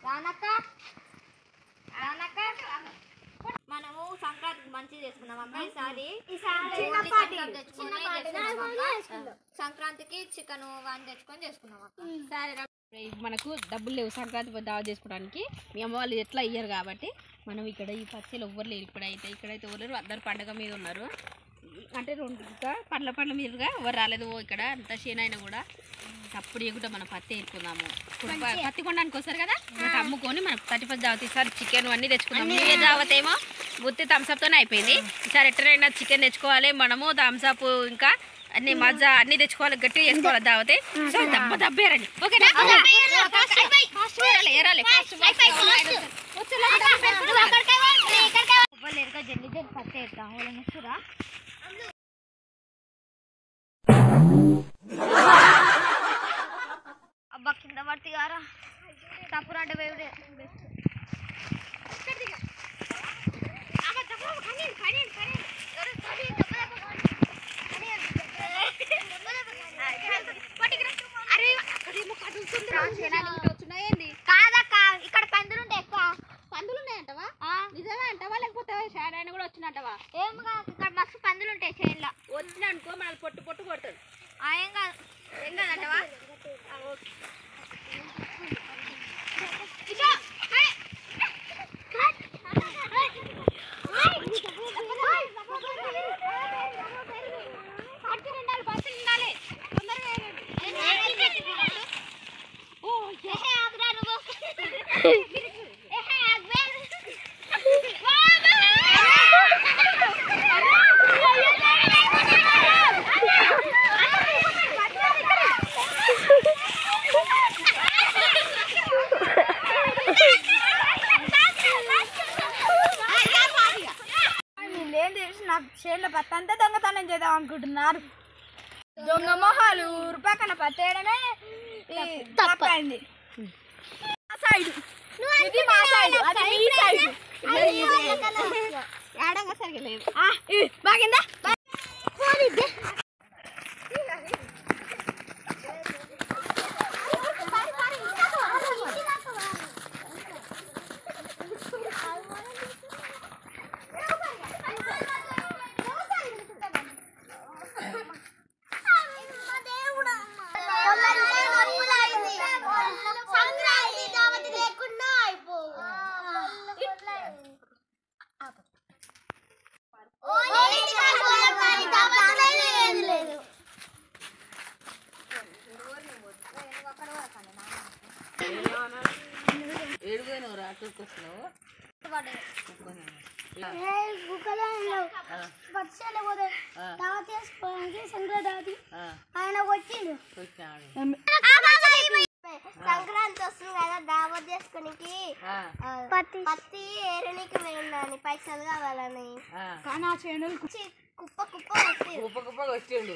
రానక్క మనము సంక్రాంతికి మంచిగా చేసుకున్నాం అక్క. సంక్రాంతికి చికెన్ వన్ తెచ్చుకొని చేసుకున్నాం అక్క. సరే మనకు డబ్బులు లేవు సంక్రాంతి దావా చేసుకోవడానికి. మీ అమ్మ వాళ్ళు ఎట్లా ఇయ్యరు కాబట్టి మనం ఇక్కడ ఈ పచ్చలు ఎవ్వరు లేరు. ఇక్కడైతే ఎవరు అందరు పండగ మీద ఉన్నారు. అంటే రెండు ఇంకా పండ్ల మీదుగా ఎవరు రాలేదు. ఇక్కడ అంత చేనైనా కూడా అప్పుడు ఎగుట మనం పత్తి వేసుకుందాము. పత్తి కొనడానికి వస్తారు కదా, అమ్ముకొని మనం 31 దావత్ ఈసారి చికెన్ అన్నీ తెచ్చుకుందాం. ఏ దావత్ ఏమో గుత్తి థమ్స్అప్తోనే అయిపోయింది. ఈసారి ఎట్లయినా చికెన్ తెచ్చుకోవాలి మనము. థమ్స్అప్ ఇంకా అన్ని మజా అన్ని తెచ్చుకోవాలి, గట్టిగా చేసుకోవాలి దావతే. దబ్బేరండి ఓకేనా? పత్తి వేద్దాం. అబ్బా కింద పడితే గారా తప్పుడు అంటే వేవుడే కాదక్క. ఇక్కడ పందులు ఉంటాయి ఎక్కువ. పందులు ఉన్నాయంటవా? నిజమే అంటవా లేకపోతే షాడైన కూడా వచ్చినట్టవా? ఏం కాదు, ఇక్కడ మస్తు పందులు ఉంటాయి చేనులో. వచ్చిన అనుకో మనల్ని పొట్టు కొడుతుంది. ఏం కాదు అంటవా? చేనులో పత్తి అంతా దొంగతనం చేద్దాం అనుకుంటున్నారు. దొంగ మొహాలు రూపాయకన్నా పత్తి వేయడమే తప్పైంది. ఇది మా సైడ్, అది మీ సైడ్. ఏడంగా సరిగా లేదు. బాగిందా? సంక్రాంతి వస్తుంది కదా, దావత్ చేసుకోనికి పత్తి ఏరనికి వెళ్ళాలని పైసలు కావాలని కుప్ప వచ్చిండు.